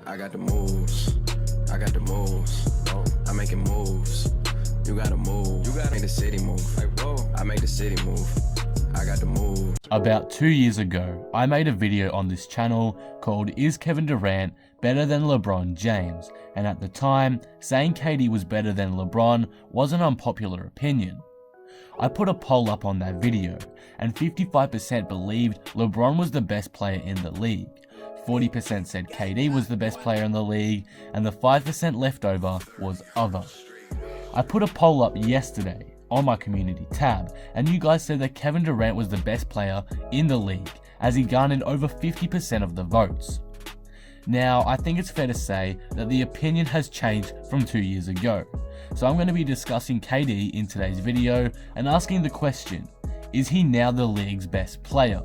I got the moves. I got the moves. I'm making moves. You gotta move. You gotta make the city move. Like, whoa. I make the city move. I got the move. About 2 years ago, I made a video on this channel called Is Kevin Durant Better Than LeBron James? And at the time, saying KD was better than LeBron was an unpopular opinion. I put a poll up on that video, and 55% believed LeBron was the best player in the league. 40% said KD was the best player in the league, and the 5% left over was other. I put a poll up yesterday on my community tab, and you guys said that Kevin Durant was the best player in the league, as he garnered over 50% of the votes. Now, I think it's fair to say that the opinion has changed from 2 years ago, so I'm going to be discussing KD in today's video and asking the question, is he now the league's best player?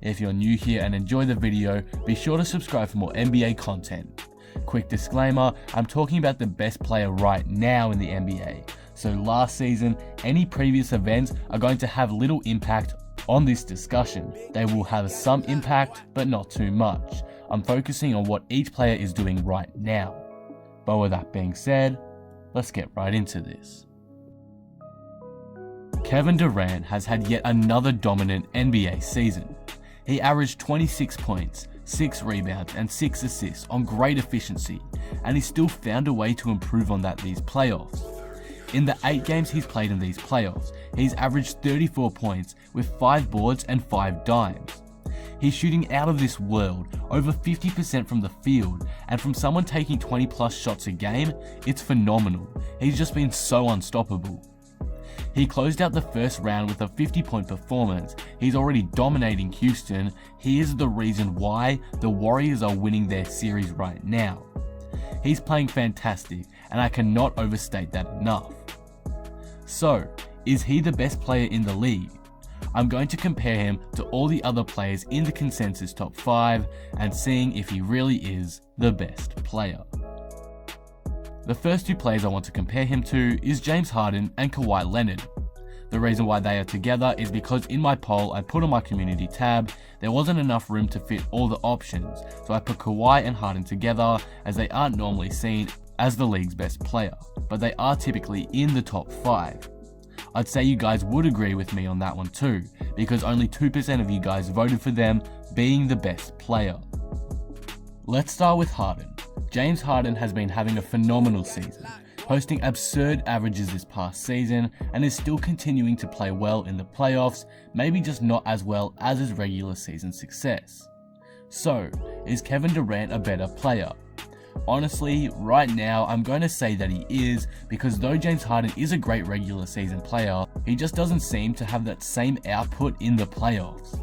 If you're new here and enjoy the video, be sure to subscribe for more NBA content. Quick disclaimer, I'm talking about the best player right now in the NBA. So last season, any previous events are going to have little impact on this discussion. They will have some impact, but not too much. I'm focusing on what each player is doing right now. But with that being said, let's get right into this. Kevin Durant has had yet another dominant NBA season. He averaged 26 points, 6 rebounds and 6 assists on great efficiency, and he still found a way to improve on that these playoffs. In the 8 games he's played in these playoffs, he's averaged 34 points with 5 boards and 5 dimes. He's shooting out of this world, over 50% from the field, and from someone taking 20 plus shots a game, it's phenomenal. He's just been so unstoppable. He closed out the first round with a 50-point performance. He's already dominating Houston. He is the reason why the Warriors are winning their series right now. He's playing fantastic, and I cannot overstate that enough. So, is he the best player in the league? I'm going to compare him to all the other players in the consensus top 5 and seeing if he really is the best player. The first 2 players I want to compare him to is James Harden and Kawhi Leonard. The reason why they are together is because in my poll I put on my community tab, there wasn't enough room to fit all the options, so I put Kawhi and Harden together as they aren't normally seen as the league's best player, but they are typically in the top 5. I'd say you guys would agree with me on that one too, because only 2% of you guys voted for them being the best player. Let's start with Harden. James Harden has been having a phenomenal season, posting absurd averages this past season and is still continuing to play well in the playoffs, maybe just not as well as his regular season success. So, is Kevin Durant a better player? Honestly, right now I'm going to say that he is, because though James Harden is a great regular season player, he just doesn't seem to have that same output in the playoffs.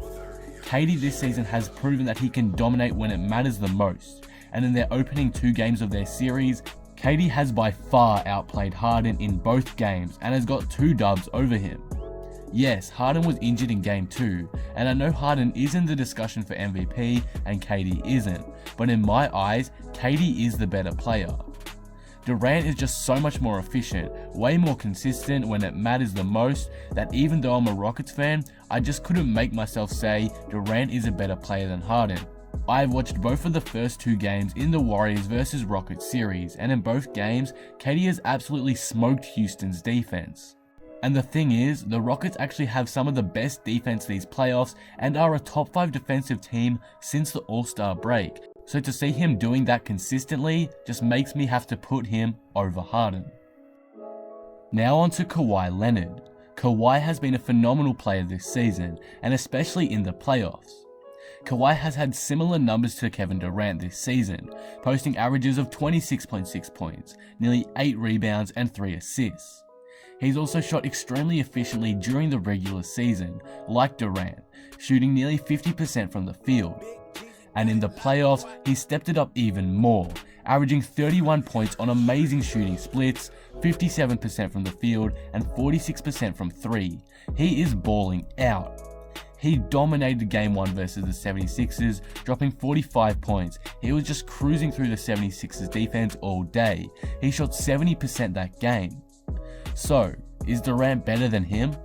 KD this season has proven that he can dominate when it matters the most, and in their opening 2 games of their series, KD has by far outplayed Harden in both games and has got 2 dubs over him. Yes, Harden was injured in game 2, and I know Harden is in the discussion for MVP and KD isn't, but in my eyes, KD is the better player. Durant is just so much more efficient, way more consistent when it matters the most, that even though I'm a Rockets fan, I just couldn't make myself say Durant is a better player than Harden. I've watched both of the first 2 games in the Warriors vs Rockets series, and in both games, KD has absolutely smoked Houston's defense. And the thing is, the Rockets actually have some of the best defense these playoffs and are a top 5 defensive team since the All-Star break. So to see him doing that consistently just makes me have to put him over Harden. Now on to Kawhi Leonard. Kawhi has been a phenomenal player this season, and especially in the playoffs. Kawhi has had similar numbers to Kevin Durant this season, posting averages of 26.6 points, nearly 8 rebounds and 3 assists. He's also shot extremely efficiently during the regular season, like Durant, shooting nearly 50% from the field. And in the playoffs, he stepped it up even more, averaging 31 points on amazing shooting splits, 57% from the field and 46% from 3. He is balling out. He dominated game 1 versus the 76ers, dropping 45 points. He was just cruising through the 76ers defense all day. He shot 70% that game. So, is Durant better than him?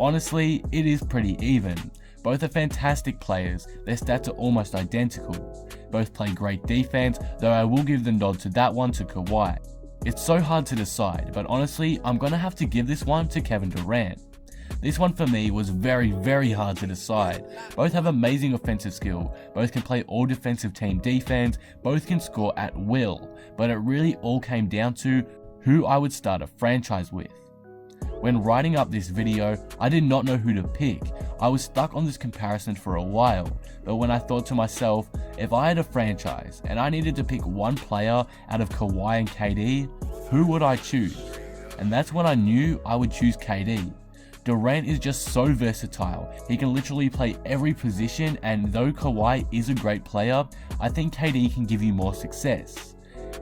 Honestly, it is pretty even. Both are fantastic players, their stats are almost identical. Both play great defense, though I will give the nod to that one to Kawhi. It's so hard to decide, but honestly, I'm gonna have to give this one to Kevin Durant. This one for me was very hard to decide. Both have amazing offensive skill, both can play all defensive team defense, both can score at will, but it really all came down to who I would start a franchise with. When writing up this video, I did not know who to pick. I was stuck on this comparison for a while, but when I thought to myself, if I had a franchise and I needed to pick one player out of Kawhi and KD, who would I choose? And that's when I knew I would choose KD. Durant is just so versatile, he can literally play every position, and though Kawhi is a great player, I think KD can give you more success.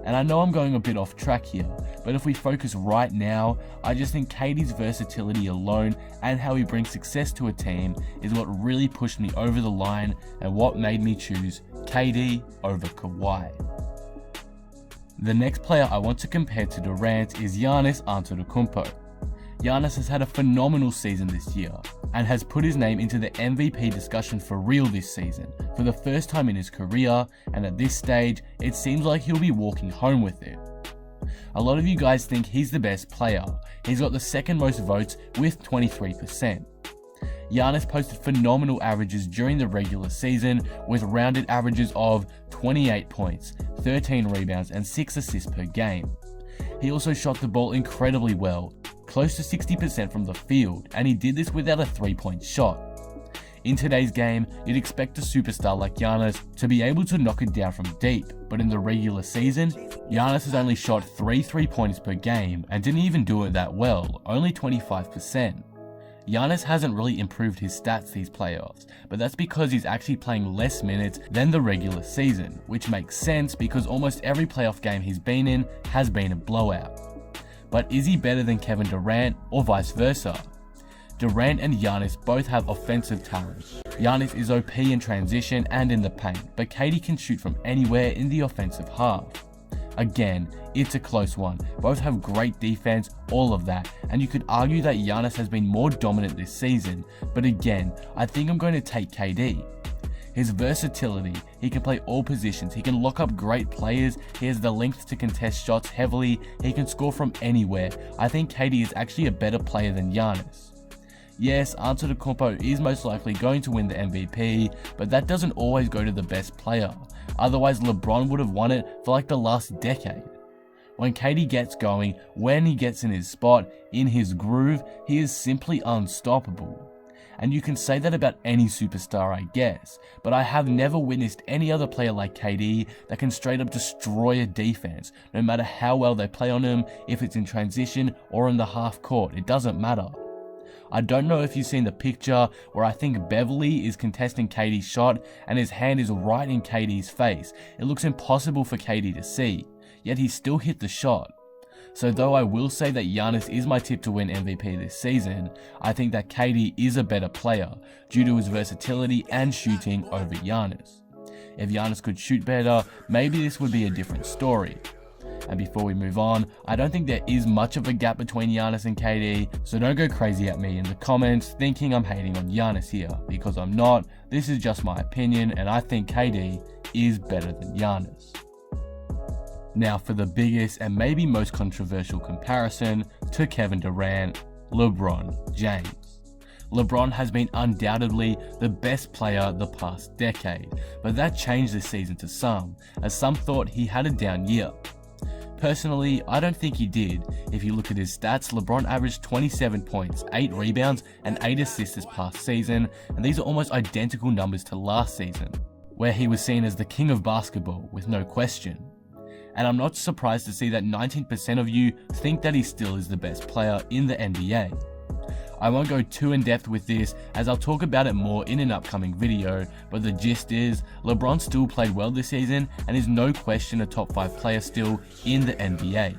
And I know I'm going a bit off track here, but if we focus right now, I just think KD's versatility alone and how he brings success to a team is what really pushed me over the line and what made me choose KD over Kawhi. The next player I want to compare to Durant is Giannis Antetokounmpo. Giannis has had a phenomenal season this year and has put his name into the MVP discussion for real this season for the first time in his career, and at this stage it seems like he'll be walking home with it. A lot of you guys think he's the best player. He's got the second most votes with 23%. Giannis posted phenomenal averages during the regular season with rounded averages of 28 points, 13 rebounds and 6 assists per game. He also shot the ball incredibly well, close to 60% from the field, and he did this without a 3-point shot. In today's game, you'd expect a superstar like Giannis to be able to knock it down from deep, but in the regular season, Giannis has only shot 3 3-pointers per game and didn't even do it that well, only 25%. Giannis hasn't really improved his stats these playoffs, but that's because he's actually playing less minutes than the regular season, which makes sense because almost every playoff game he's been in has been a blowout. But is he better than Kevin Durant or vice versa? Durant and Giannis both have offensive talent. Giannis is OP in transition and in the paint, but KD can shoot from anywhere in the offensive half. Again, it's a close one. Both have great defense, all of that, and you could argue that Giannis has been more dominant this season, but again, I think I'm going to take KD. His versatility, he can play all positions, he can lock up great players, he has the length to contest shots heavily, he can score from anywhere. I think KD is actually a better player than Giannis. Yes, Antetokounmpo is most likely going to win the MVP, but that doesn't always go to the best player. Otherwise, LeBron would have won it for like the last decade. When KD gets going, when he gets in his spot, in his groove, he is simply unstoppable. And you can say that about any superstar, I guess, but I have never witnessed any other player like KD that can straight up destroy a defense, no matter how well they play on him, if it's in transition or in the half court, it doesn't matter. I don't know if you've seen the picture where I think Beverly is contesting KD's shot and his hand is right in KD's face. It looks impossible for KD to see, yet he still hit the shot. So though I will say that Giannis is my tip to win MVP this season, I think that KD is a better player due to his versatility and shooting over Giannis. If Giannis could shoot better, maybe this would be a different story. And before we move on, I don't think there is much of a gap between Giannis and KD, so don't go crazy at me in the comments thinking I'm hating on Giannis here, because I'm not. This is just my opinion, and I think KD is better than Giannis. Now for the biggest and maybe most controversial comparison to Kevin Durant, LeBron James. LeBron has been undoubtedly the best player the past decade, but that changed this season to some, as some thought he had a down year. Personally, I don't think he did. If you look at his stats, LeBron averaged 27 points, 8 rebounds and 8 assists this past season, and these are almost identical numbers to last season, where he was seen as the king of basketball with no question. And I'm not surprised to see that 19% of you think that he still is the best player in the NBA. I won't go too in depth with this as I'll talk about it more in an upcoming video, but the gist is LeBron still played well this season and is no question a top 5 player still in the NBA.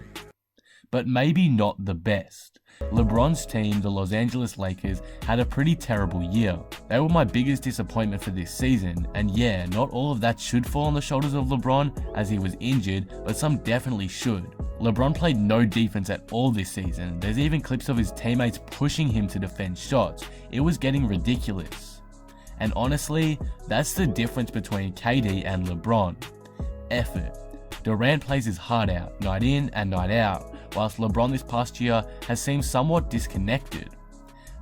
But maybe not the best. LeBron's team, the Los Angeles Lakers, had a pretty terrible year. They were my biggest disappointment for this season, and yeah, not all of that should fall on the shoulders of LeBron as he was injured, but some definitely should. LeBron played no defense at all this season. There's even clips of his teammates pushing him to defend shots. It was getting ridiculous. And honestly, that's the difference between KD and LeBron. Effort. Durant plays his heart out, night in and night out, whilst LeBron this past year has seemed somewhat disconnected.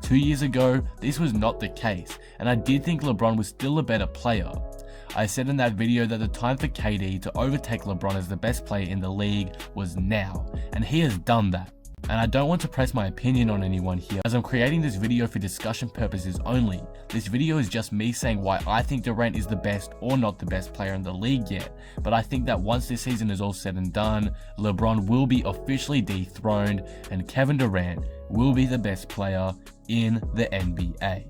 2 years ago, this was not the case, and I did think LeBron was still a better player. I said in that video that the time for KD to overtake LeBron as the best player in the league was now, and he has done that. And I don't want to press my opinion on anyone here, as I'm creating this video for discussion purposes only. This video is just me saying why I think Durant is the best or not the best player in the league yet, but I think that once this season is all said and done, LeBron will be officially dethroned and Kevin Durant will be the best player in the NBA.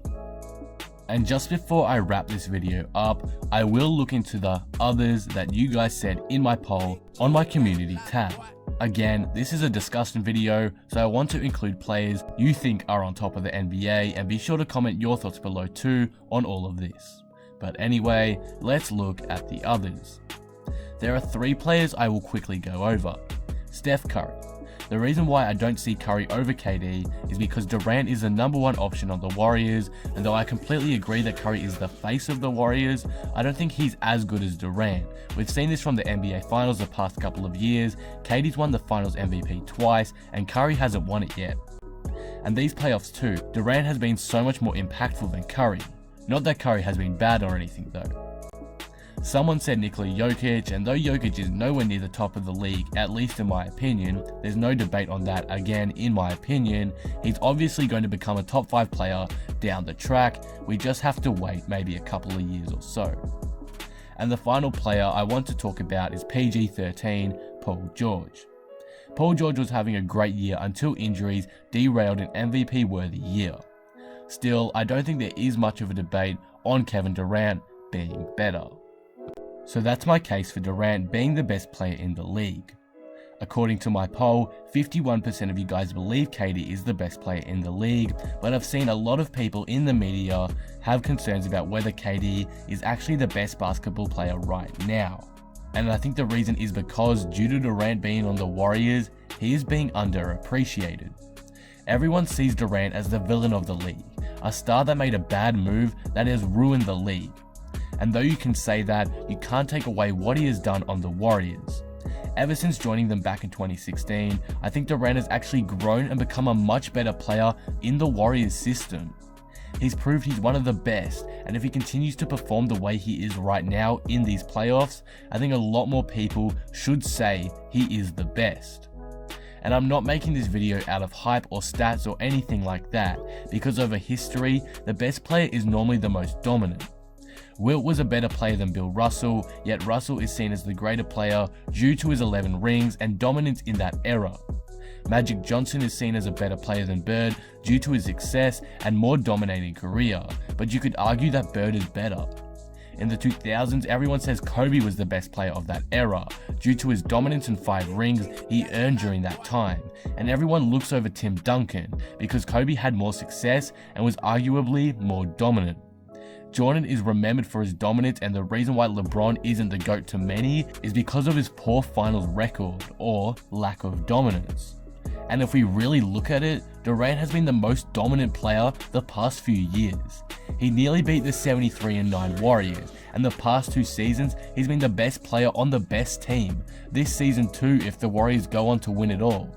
And just before I wrap this video up, I will look into the others that you guys said in my poll on my community tab. Again, this is a discussion video, so I want to include players you think are on top of the NBA, and be sure to comment your thoughts below too on all of this. But anyway, let's look at the others. There are 3 players I will quickly go over. Steph Curry. The reason why I don't see Curry over KD is because Durant is the #1 option on the Warriors, and though I completely agree that Curry is the face of the Warriors, I don't think he's as good as Durant. We've seen this from the NBA Finals the past couple of years. KD's won the Finals MVP twice, and Curry hasn't won it yet. And these playoffs too, Durant has been so much more impactful than Curry. Not that Curry has been bad or anything though. Someone said Nikola Jokic, and though Jokic is nowhere near the top of the league, at least in my opinion, there's no debate on that. Again, in my opinion, he's obviously going to become a top 5 player down the track. We just have to wait maybe a couple of years or so. And the final player I want to talk about is PG-13, Paul George. Paul George was having a great year until injuries derailed an MVP-worthy year. Still, I don't think there is much of a debate on Kevin Durant being better. So that's my case for Durant being the best player in the league. According to my poll, 51% of you guys believe KD is the best player in the league, but I've seen a lot of people in the media have concerns about whether KD is actually the best basketball player right now. And I think the reason is because due to Durant being on the Warriors, he is being underappreciated. Everyone sees Durant as the villain of the league, a star that made a bad move that has ruined the league. And though you can say that, you can't take away what he has done on the Warriors. Ever since joining them back in 2016, I think Durant has actually grown and become a much better player in the Warriors system. He's proved he's one of the best, and if he continues to perform the way he is right now in these playoffs, I think a lot more people should say he is the best. And I'm not making this video out of hype or stats or anything like that, because over history, the best player is normally the most dominant. Wilt was a better player than Bill Russell, yet Russell is seen as the greater player due to his 11 rings and dominance in that era. Magic Johnson is seen as a better player than Bird due to his success and more dominating career, but you could argue that Bird is better. In the 2000s, everyone says Kobe was the best player of that era due to his dominance and 5 rings he earned during that time, and everyone looks over Tim Duncan because Kobe had more success and was arguably more dominant. Jordan is remembered for his dominance, and the reason why LeBron isn't the GOAT to many is because of his poor finals record or lack of dominance. And if we really look at it, Durant has been the most dominant player the past few years. He nearly beat the 73-9 Warriors, and the past 2 seasons he's been the best player on the best team. This season too if the Warriors go on to win it all.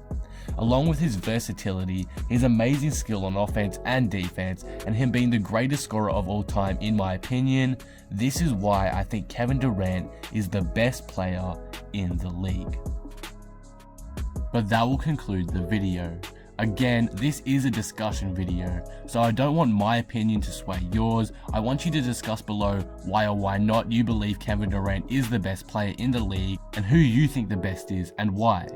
Along with his versatility, his amazing skill on offense and defense, and him being the greatest scorer of all time in my opinion, this is why I think Kevin Durant is the best player in the league. But that will conclude the video. Again, this is a discussion video, so I don't want my opinion to sway yours. I want you to discuss below why or why not you believe Kevin Durant is the best player in the league, and who you think the best is and why.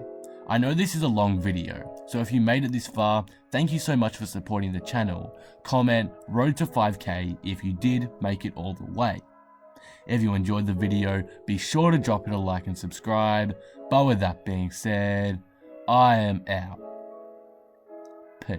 I know this is a long video, so if you made it this far, thank you so much for supporting the channel. Comment road to 5k if you did make it all the way. If you enjoyed the video, be sure to drop it a like and subscribe. But with that being said, I am out. Peace.